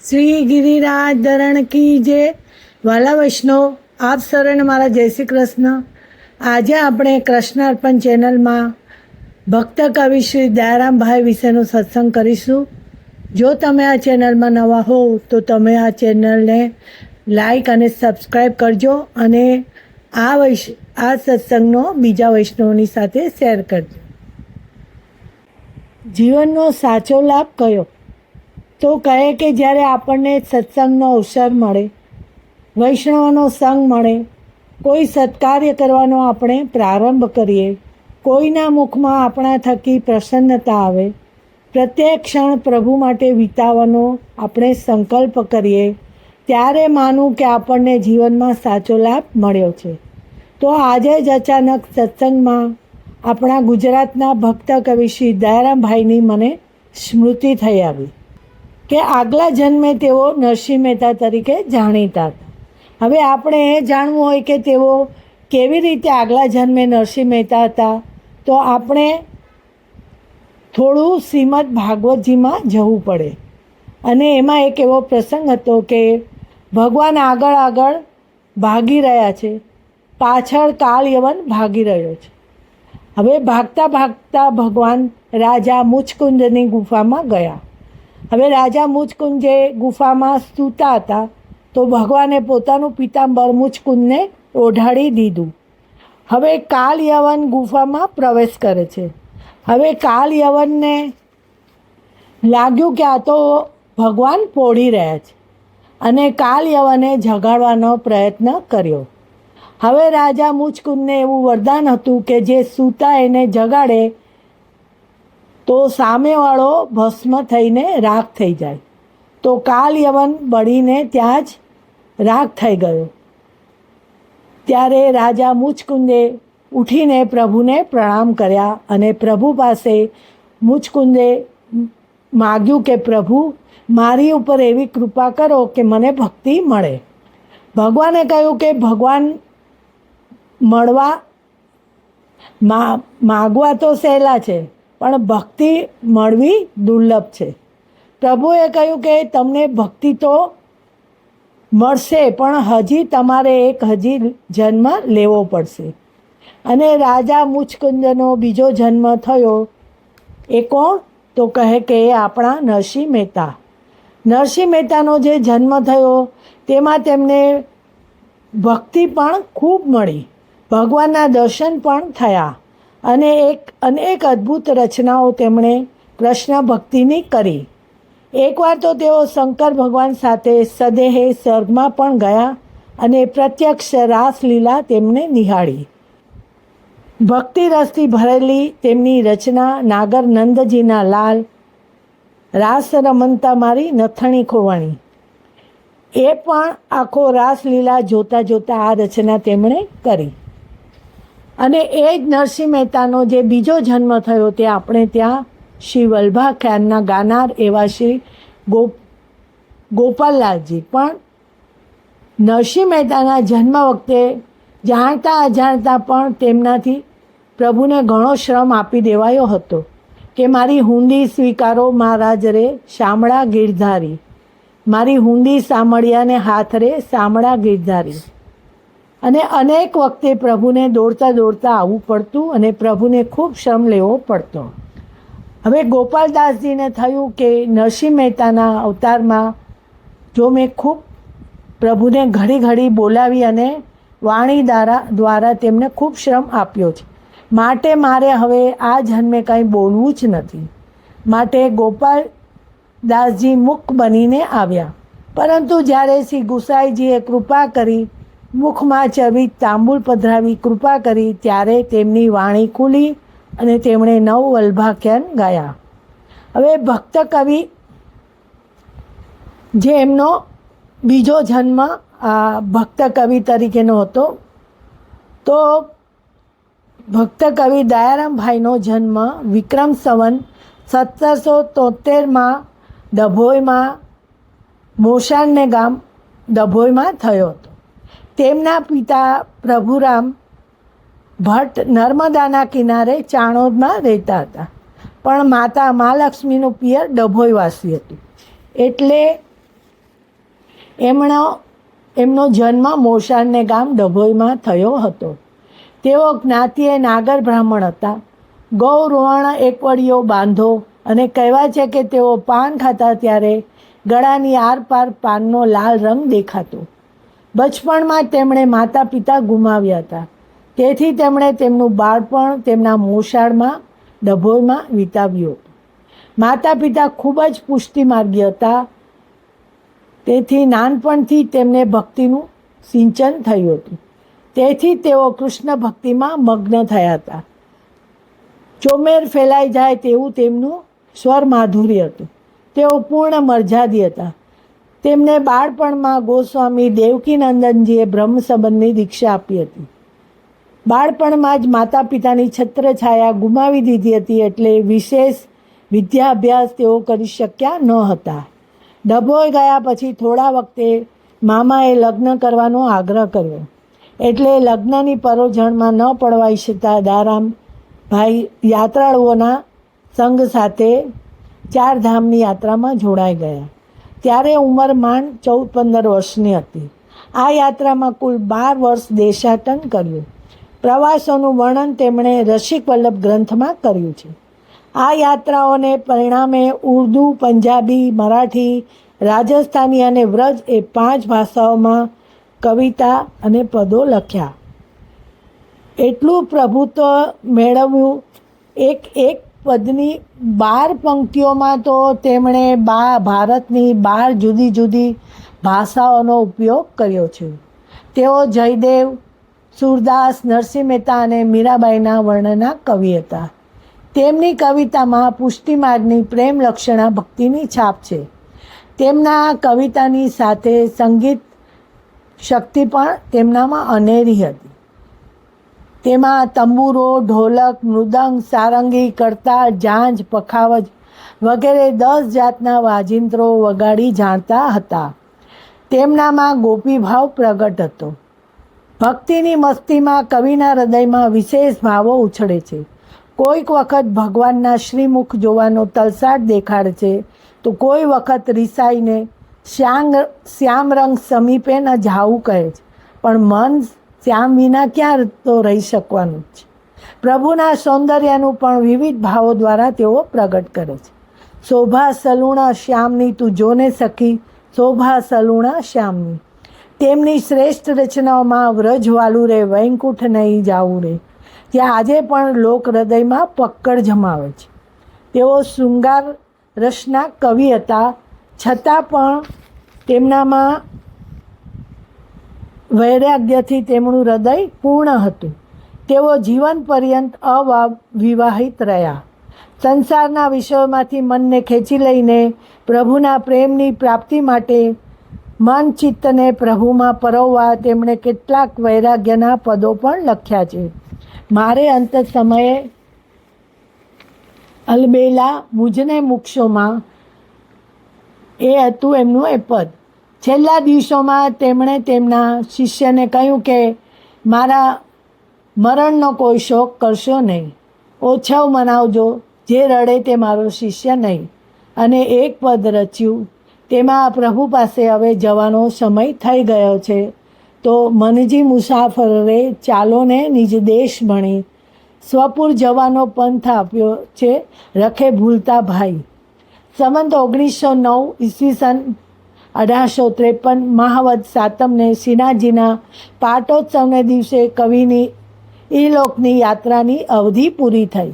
શ્રી ગિરિરાજ ધરણ કી જય. વાલા વૈષ્ણવ, આપ સર્વેને મારા જય શ્રી કૃષ્ણ. આજે આપણે કૃષ્ણ અર્પણ ચેનલમાં ભક્ત કવિ શ્રી દયારામભાઈ વિશેનું સત્સંગ કરીશું. જો તમે આ ચેનલમાં નવા હો તો તમે આ ચેનલને લાઈક અને સબસ્ક્રાઈબ કરજો અને આ સત્સંગનો બીજા વૈષ્ણવની સાથે શેર કરજો. જીવનનો સાચો લાભ કયો? તો કહે કે જ્યારે આપણને સત્સંગનો અવસર મળે, વૈષ્ણવનો સંગ મળે, કોઈ સત્કાર્ય કરવાનો આપણે પ્રારંભ કરીએ, કોઈના મુખમાં આપણા થકી પ્રસન્નતા આવે, પ્રત્યેક ક્ષણ પ્રભુ માટે વિતાવવાનો આપણે સંકલ્પ કરીએ, ત્યારે માનું કે આપણને જીવનમાં સાચો લાભ મળ્યો છે. તો આજે જ અચાનક સત્સંગમાં આપણા ગુજરાતના ભક્ત કવિ શ્રી દયારામભાઈની મને સ્મૃતિ થઈ આવી કે આગલા જન્મે તેઓ નરસિંહ મહેતા તરીકે જાણીતા હતા. હવે આપણે એ જાણવું હોય કે તેઓ કેવી રીતે આગલા જન્મે નરસિંહ મહેતા હતા, તો આપણે થોડું શ્રીમદ ભાગવતજીમાં જવું પડે. અને એમાં એક એવો પ્રસંગ હતો કે ભગવાન આગળ ભાગી રહ્યા છે, પાછળ કાળ યવન ભાગી રહ્યો છે. હવે ભાગતા ભાગતા ભગવાન રાજા મુચકુંદની ગુફામાં ગયા. હવે રાજા મુચકુંદ જે ગુફામાં સૂતા હતા, તો ભગવાને પોતાનું પિતાંબર મુચકુંદને ઓઢાડી દીધું. હવે કાલ યવન ગુફામાં પ્રવેશ કરે છે. હવે કાલ યવનને લાગ્યું કે આ તો ભગવાન પોઢી રહ્યા છે અને કાલ યવને જગાડવાનો પ્રયત્ન કર્યો. હવે રાજા મુચકુંદને એવું વરદાન હતું કે જે સૂતા એને જગાડે તો સામેવાળો ભસ્મ થઈને રાખ થઈ જાય. તો કાલ યવન બળીને ત્યાં જ રાખ થઈ ગયો. ત્યારે રાજા મુચકુંદે ઉઠીને પ્રભુને પ્રણામ કર્યા અને પ્રભુ પાસે મુચકુંદે માગ્યું કે પ્રભુ, મારી ઉપર એવી કૃપા કરો કે મને ભક્તિ મળે. ભગવાને કહ્યું કે ભગવાન મળવા માગવા તો સહેલા છે, પણ ભક્તિ મળવી દુર્લભ છે. પ્રભુએ કહ્યું કે તમને ભક્તિ તો મળશે, પણ હજી તમારે હજી જન્મ લેવો પડશે. અને રાજા મુચકુંદનો બીજો જન્મ થયો. એ કોણ? તો કહે કે એ આપણા નરસિંહ મહેતા. નરસિંહ મહેતાનો જે જન્મ થયો તેમાં તેમને ભક્તિ પણ ખૂબ મળી, ભગવાનના દર્શન પણ થયા અને અનેક અદ્ભુત રચનાઓ તેમણે કૃષ્ણ ભક્તિની કરી. એકવાર તો તેઓ શંકર ભગવાન સાથે સદેહે સ્વર્ગમાં પણ ગયા અને પ્રત્યક્ષ રાસલીલા તેમને નિહાળી. ભક્તિ રસથી ભરેલી તેમની રચના નાગર નંદજીના લાલ, રાસ રમનતા મારી નથણી ખોવાણી, એ પણ આખો રાસલીલા જોતા જોતા આ રચના તેમણે કરી. અને એ જ નરસિંહ મહેતાનો જે બીજો જન્મ થયો તે આપણે ત્યાં શ્રી વલ્ભાખ્યાનના ગાનાર એવા શ્રી ગોપાલલાલજી પણ નરસિંહ મહેતાના જન્મ વખતે જાણતા અજાણતા પણ તેમનાથી પ્રભુને ઘણો શ્રમ આપી દેવાયો હતો કે મારી હુંડી સ્વીકારો મહારાજ રે શામળા ગીરધારી, મારી હુંડી સામળિયાને હાથ રે શામળા ગીરધારી. અને અનેક વખતે પ્રભુને દોડતા દોડતા આવવું પડતું અને પ્રભુને ખૂબ શ્રમ લેવો પડતો. હવે ગોપાલદાસજીને થયું કે નરસિંહ મહેતાના અવતારમાં જો મેં ખૂબ પ્રભુને ઘડી ઘડી બોલાવી અને વાણી દ્વારા તેમને ખૂબ શ્રમ આપ્યો છે, માટે મારે હવે આ જન્મે કંઈ બોલવું જ નથી. માટે ગોપાલદાસજી મુખ બનીને આવ્યા. પરંતુ જ્યારે શ્રી ગુસાઈજીએ કૃપા કરી, મુખમાં ચરબી તાંબુલ પધરાવી કૃપા કરી, ત્યારે તેમની વાણી ખુલી અને તેમણે નવ વલ્ભાખ્યાન ગાયા. હવે ભક્ત કવિ જે એમનો બીજો જન્મ ભક્ત કવિ તરીકેનો હતો, તો ભક્ત કવિ દયારામભાઈનો જન્મ વિક્રમ સંવત 1773માં ડભોઈમાં મોસાણને ગામ ડભોઈમાં થયો હતો. તેમના પિતા પ્રભુરામ ભટ્ટ નર્મદાના કિનારે ચાણોદમાં રહેતા હતા, પણ માતા મહાલક્ષ્મીનું પિયર ડભોઈવાસી હતું. એટલે એમનો જન્મ મોસાળને ગામ ડભોઈમાં થયો હતો. તેઓ જ્ઞાતિએ નાગર બ્રાહ્મણ હતા. ગૌવર્ણ એકવડીઓ બાંધો અને કહેવાય છે કે તેઓ પાન ખાતા ત્યારે ગળાની આરપાર પાનનો લાલ રંગ દેખાતો. બચપણમાં તેમણે માતા પિતા ગુમાવ્યા હતા. તેથી તેમણે તેમનું બાળપણ તેમના મોસાળમાં ડભોઈમાં વિતાવ્યું હતું. માતા પિતા ખૂબ જ પુષ્ટિમાર્ગી હતા. તેથી નાનપણથી તેમને ભક્તિનું સિંચન થયું હતું. તેથી તેઓ કૃષ્ણ ભક્તિમાં મગ્ન થયા હતા. ચોમેર ફેલાઈ જાય તેવું તેમનું સ્વર માધુર્ય હતું. તેઓ પૂર્ણ મર્યાદી હતા. તેમને બાળપણમાં ગોસ્વામી દેવકીનંદનજીએ બ્રહ્મ સંબંધની દીક્ષા આપી હતી. બાળપણમાં જ માતા પિતાની છત્રછાયા ગુમાવી દીધી હતી, એટલે વિશેષ વિદ્યાભ્યાસ તેઓ કરી શક્યા ન હતા. ડભોઈ ગયા પછી થોડા વખતે મામાએ લગ્ન કરવાનો આગ્રહ કર્યો, એટલે લગ્નની પરોજણમાં ન પડવા ઈચ્છતા દારામભાઈ યાત્રાળુઓના સંઘ સાથે 4 ધામની યાત્રામાં જોડાઈ ગયા. ત્યારે ઉંમર માંડ 14-15 વર્ષની હતી. આ યાત્રામાં કુલ 12 વર્ષ દેશાટન કર્યું. પ્રવાસોનું વર્ણન તેમણે રસિક વલ્લભ ગ્રંથમાં કર્યું છે. આ યાત્રાઓને પરિણામે ઉર્દુ, પંજાબી, મરાઠી, રાજસ્થાની અને વ્રજ એ 5 ભાષાઓમાં કવિતા અને પદો લખ્યા. એટલું પ્રભુત્વ મેળવ્યું. એક પદની 12 પંક્તિઓમાં તો તેમણે ભારતની 12 જુદી જુદી ભાષાઓનો ઉપયોગ કર્યો છે. તેઓ જયદેવ, સુરદાસ, નરસિંહ મહેતા અને મીરાબાઈના વર્ણના કવિ હતા. તેમની કવિતામાં પુષ્ટિમાર્ગની પ્રેમ લક્ષણા ભક્તિની છાપ છે. તેમના કવિતાની સાથે સંગીત શક્તિ પણ તેમનામાં અનેરી હતી. તેમાં તંબુરો, ઢોલક, મૃદંગ, સારંગી, કરતાળ, ઝાંઝ, પખાવજ વગેરે 10 જાતના વાજિંત્રો વગાડી જાણતા હતા. તેમનામાં ગોપીભાવ પ્રગટ હતો. ભક્તિની મસ્તીમાં કવિના હૃદયમાં વિશેષ ભાવો ઉછળે છે. કોઈક વખત ભગવાનના શ્રીમુખ જોવાનો તલસાટ દેખાડે છે, તો કોઈ વખત રિસાઈને શ્યામ રંગ સમીપે ન જાવું કહે છે. પણ મન શ્યામ વિના ક્યાં તો રહી શકવાનું છે. પ્રભુના સૌંદર્યનું પણ વિવિધ ભાવો દ્વારા તેઓ પ્રગટ કરે છે. શોભા સલુણા શ્યામની તું જોને સખી, શોભા સલુણા શ્યામની. તેમની શ્રેષ્ઠ રચનાઓમાં વ્રજવાલું રે, વૈકુંઠ નહીં જાવું રે, ત્યાં આજે પણ લોક હૃદયમાં પક્કડ જમાવે છે. તેઓ શૃંગાર રસના કવિ હતા, છતાં પણ તેમનામાં વૈરાગ્યથી તેમનું હૃદય પૂર્ણ હતું. તેઓ જીવન પર્યંત અવિવાહિત રહ્યા. સંસારના વિષયોમાંથી મનને ખેંચી લઈને પ્રભુના પ્રેમની પ્રાપ્તિ માટે મન ચિત્તને પ્રભુમાં પરોવવા તેમણે કેટલાક વૈરાગ્યના પદો પણ લખ્યા છે. મારે અંત સમયે અલબેલા મુજને મૂકશોમાં, એ હતું એમનું એ પદ. છેલ્લા દિવસોમાં તેમણે તેમના શિષ્યને કહ્યું કે મારા મરણનો કોઈ શોક કરશો નહીં, ઓછવ મનાવજો, જે રડે તે મારો શિષ્ય નહીં. અને એક પદ રચ્યું. તેમાં પ્રભુ પાસે હવે જવાનો સમય થઈ ગયો છે, તો મનજી મુસાફરે ચાલોને નિજ દેશ ભણી, સ્વપુર જવાનો પંથ આપ્યો છે, રખે ભૂલતા ભાઈ. સંવંત 1909 ઈસવીસન 1853 મહાવદ સાતમને શ્રીનાથજીના પાટોત્સવને દિવસે કવિની ઈલોકની યાત્રાની અવધિ પૂરી થઈ.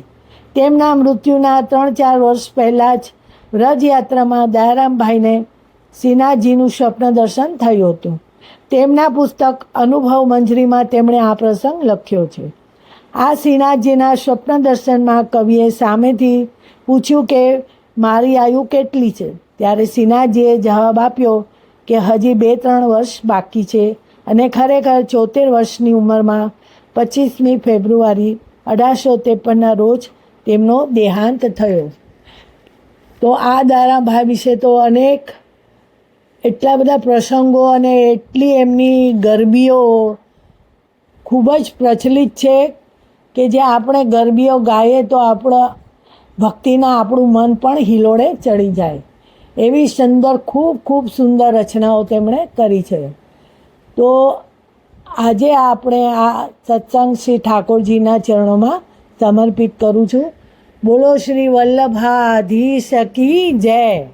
તેમના મૃત્યુના 3-4 વર્ષ પહેલાં જ વ્રજયાત્રામાં દયારામભાઈને શ્રીનાથજીનું સ્વપ્ન દર્શન થયું હતું. તેમના પુસ્તક અનુભવ મંજરીમાં તેમણે આ પ્રસંગ લખ્યો છે. આ શ્રીનાથજીના સ્વપ્ન દર્શનમાં કવિએ સામેથી પૂછ્યું કે મારી આયુ કેટલી છે? ત્યારે શ્રીનાથજીએ જવાબ આપ્યો કે હજી 2-3 વર્ષ બાકી છે, અને ખરેખર 74 વર્ષની ઉંમરમાં 25મી ફેબ્રુઆરી 1853ના રોજ તેમનો દેહાંત થયો. તો આ દારાભાઈ વિશે તો અનેક એટલા બધા પ્રસંગો અને એટલી એમની ગરબીઓ ખૂબ જ પ્રચલિત છે કે જે આપણે ગરબીઓ ગાઈએ તો આપણા ભક્તિના આપણું મન પણ હિલોળે ચડી જાય. એવી સુંદર ખૂબ ખૂબ સુંદર રચનાઓ તેમણે કરી છે. તો આજે આપણે આ સત્સંગ શ્રી ઠાકોરજીના ચરણોમાં સમર્પિત કરું છું. બોલો શ્રી વલ્લભાધીશ કી જય.